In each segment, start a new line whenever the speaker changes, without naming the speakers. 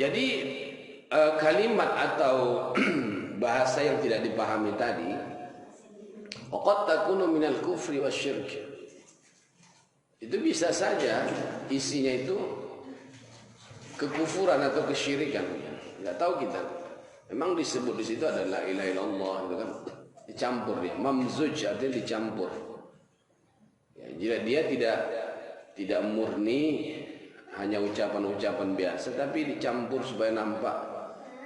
Jadi kalimat atau bahasa yang tidak dipahami tadi, qad takunu minal kufri wasyirk. Itu bisa saja isinya itu kekufuran atau kesyirikan. Enggak tahu kita. Memang disebut di situ ada la ilaha illallah, itu kan dicampur dia. Mamzuj artinya dicampur. Ya, dia tidak murni hanya ucapan-ucapan biasa, tapi dicampur supaya nampak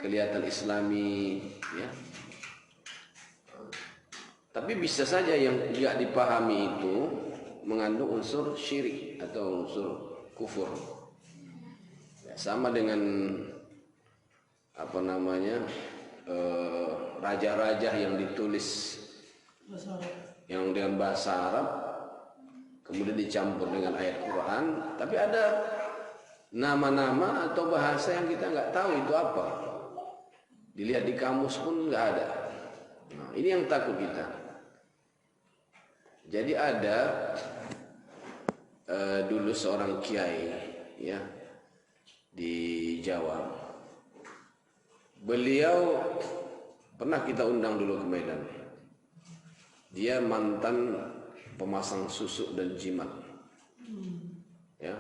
kelihatan Islami, ya. Tapi bisa saja yang tidak dipahami itu mengandung unsur syirik atau unsur kufur. Ya, sama dengan raja-raja yang ditulis yang dengan bahasa Arab kemudian dicampur dengan ayat Quran, tapi ada nama-nama atau bahasa yang kita nggak tahu itu apa. Dilihat di kamus pun nggak ada. Nah, ini yang takut kita. Jadi ada dulu seorang kiai, ya, di Jawa. Beliau pernah kita undang dulu ke Medan. Dia mantan pemasang susuk dan jimat, ya.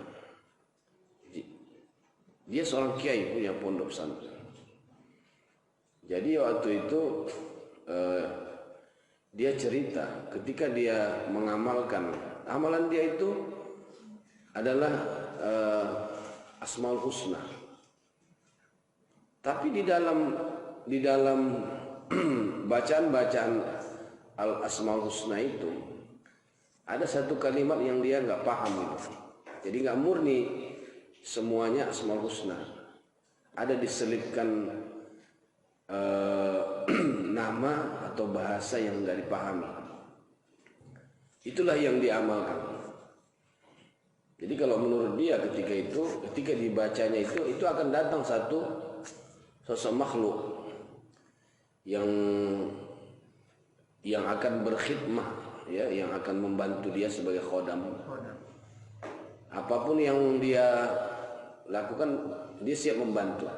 Dia seorang kiai punya pondok pesantren. Jadi waktu itu dia cerita ketika dia mengamalkan, amalan dia itu adalah Asmaul Husna. Tapi di dalam bacaan-bacaan Al Asmaul Husna itu ada satu kalimat yang dia nggak paham gitu. Jadi nggak murni semuanya Asmaul Husna. Ada diselipkan nama atau bahasa yang nggak dipahami. Itulah yang diamalkan. Jadi kalau menurut dia ketika dibacanya itu akan datang satu sosok makhluk yang akan berkhidmah, ya, yang akan membantu dia sebagai khodam. Apapun yang dia lakukan, dia siap membantu.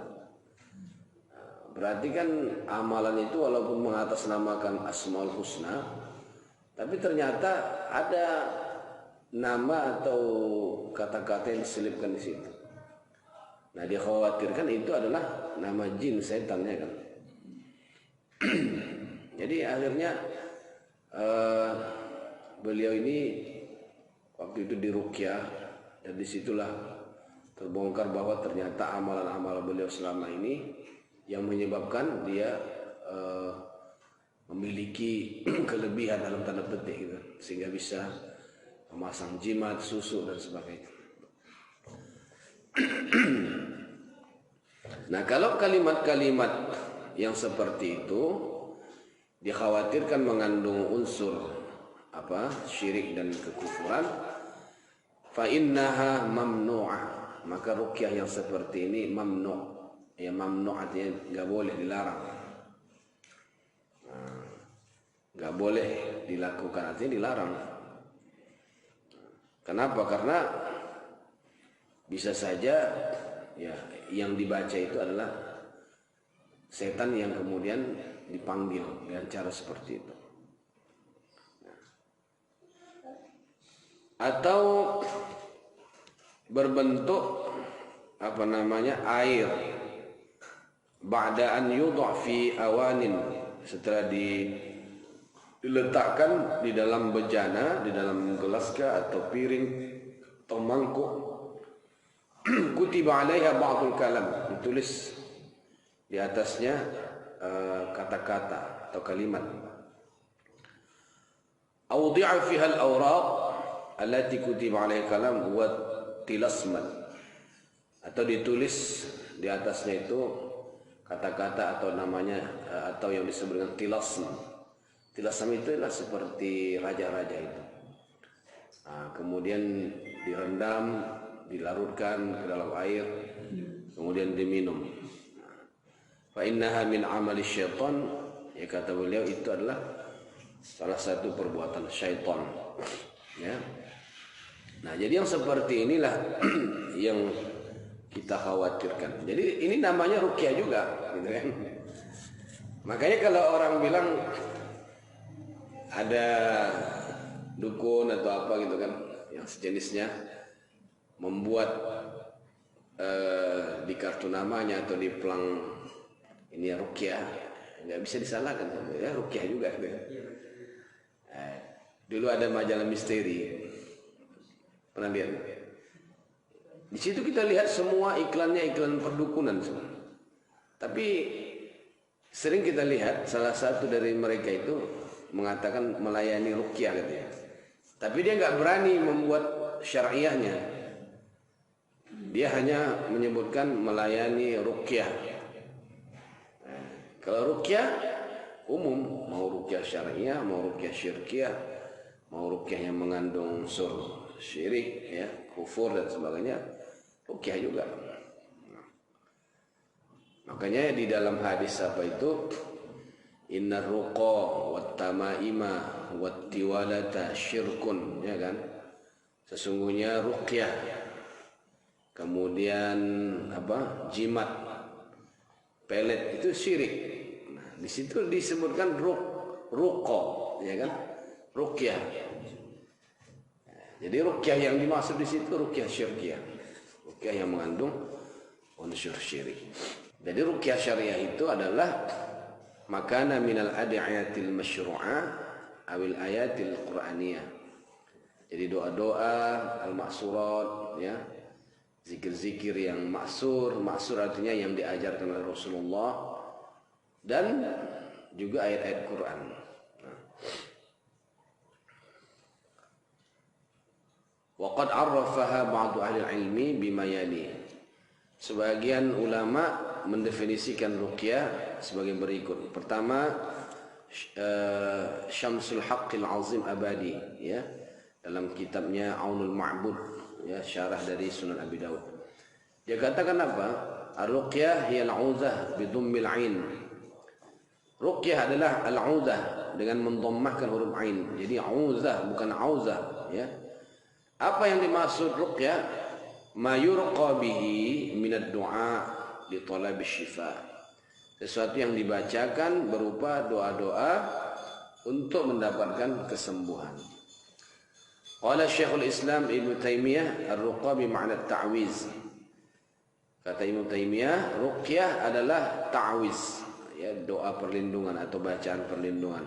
Berarti kan amalan itu walaupun mengatasnamakan Asmaul Husna, tapi ternyata ada nama atau kata-kata yang diselipkan di situ. Nah, dia khawatirkan itu adalah nama jin, setannya kan. Jadi akhirnya beliau ini waktu itu diruqyah, dan disitulah terbongkar bahwa ternyata amalan-amalan beliau selama ini yang menyebabkan dia memiliki kelebihan dalam tanda petik gitu, sehingga bisa memasang jimat, susuk dan sebagainya. Nah, kalau kalimat-kalimat yang seperti itu dikhawatirkan mengandung unsur syirik dan kekufuran, fa innaha mamnu'ah, maka ruqyah yang seperti ini mamnu'. Ya, mamnu' artinya nggak boleh, dilarang. Nggak boleh dilakukan, artinya dilarang. Kenapa? Karena bisa saja ya yang dibaca itu adalah setan yang kemudian dipanggil dengan cara seperti itu. Atau berbentuk air, ba'da an yudha fi awanin, setelah diletakkan di dalam bejana, di dalam gelas atau piring atau mangkuk. Kutiba 'alaiha ba'dul kalam, ditulis di atasnya kata-kata atau kalimat. Awdi'a fiha al-awraq allati kutiba 'alaiha kalam wa tilasman, atau ditulis di atasnya itu kata-kata atau namanya atau yang disebut dengan tilasm. Tilasm itu adalah seperti raja-raja itu. Nah, kemudian direndam, dilarutkan ke dalam air, kemudian diminum. Fa innaha min amali syaitan, ya kata beliau itu adalah salah satu perbuatan syaitan, ya. Nah, jadi yang seperti inilah yang kita khawatirkan. Jadi ini namanya ruqyah juga, gitu kan. Makanya kalau orang bilang ada dukun atau apa gitu kan, yang sejenisnya membuat di kartu namanya atau di pelang ini ruqyah, nggak bisa disalahkan, ya ruqyah juga gitu. Dulu ada majalah misteri, pernah lihat? Di situ kita lihat semua iklannya iklan perdukunan semua. Tapi sering kita lihat salah satu dari mereka itu mengatakan melayani ruqyah katanya. Tapi dia nggak berani membuat syariahnya. Dia hanya menyebutkan melayani ruqyah. Kalau ruqyah umum, mau ruqyah syariah, mau ruqyah syirkiyah, mau ruqyah yang mengandung unsur syirik, ya, kufur dan sebagainya, ruqyah juga. Makanya di dalam hadis apa itu, inna ruqa wat tamaima wat tiwalata syirkun, ya kan? Sesungguhnya ruqyah, kemudian apa, jimat, pelet itu syirik. Nah, di situ disebutkan ruqa, ya kan? Ruqyah. Jadi ruqyah yang dimaksud di situ ruqyah syirkiyah, ruqyah yang mengandung unsur syirik. Jadi ruqyah syariah itu adalah makana minal adiyatil masyru'ah awil ayatil qur'aniyah. Jadi doa-doa al-maksurat, ya, zikir-zikir yang maksur. Maksur artinya yang diajarkan oleh Rasulullah, dan juga ayat-ayat Quran. Waqad arrafaha ba'du ahli ilmi bima yali. Sebagian ulama mendefinisikan ruqyah sebagai berikut. Pertama, Syamsul Haqqil Azim Abadi, ya, dalam kitabnya Aunul Ma'bud, ya, syarah dari Sunan Abi Dawud. Dia katakan apa? Ar-ruqyah hiya al-'udzah bi dhammil 'ain. Ruqyah adalah al-'udzah dengan mendhammahkan huruf ain. Jadi 'udzah bukan 'auzah, ya. Apa yang dimaksud ruqyah? Ma yurqa bihi minad du'a li talab syifa. Sesuatu yang dibacakan berupa doa-doa untuk mendapatkan kesembuhan. Qala Syekhul Islam Ibnu Taimiyah, ar-ruqa bi ma'na ta'wiz. Kata Ibnu Taimiyah, ruqyah adalah ta'wiz, ya, doa perlindungan atau bacaan perlindungan.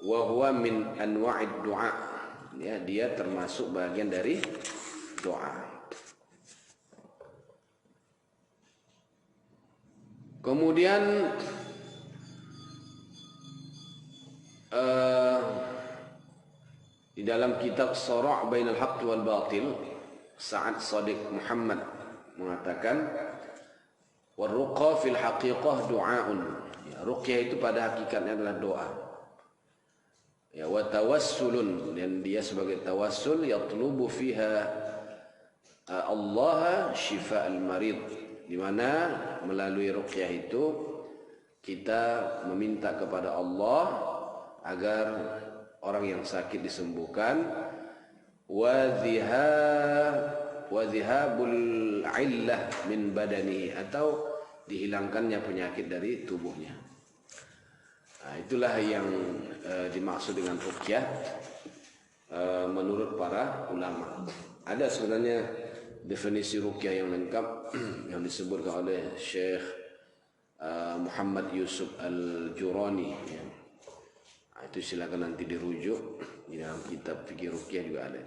Wa huwa min anwa'id du'a. Ya, dia termasuk bagian dari doa. Kemudian di dalam kitab Shara' Bainal Haqq wal Batil, Sa'ad Shadiq Muhammad mengatakan, warruqa fil haqiqah du'aun. Ya, ruqyah itu pada hakikatnya adalah doa. Ya, wa tawassulun, dan dia sebagai tawassul, yatlubu fiha Allah syifa al-marid, di mana melalui ruqyah itu kita meminta kepada Allah agar orang yang sakit disembuhkan, wa dhihabul illah min badani, atau dihilangkannya penyakit dari tubuhnya. Nah, itulah yang dimaksud dengan ruqyah menurut para ulama. Ada sebenarnya definisi ruqyah yang lengkap yang disebutkan oleh Syekh Muhammad Yusuf Al-Jurani, ya. Nah, itu silakan nanti dirujuk di dalam kitab fikih ruqyah juga ada.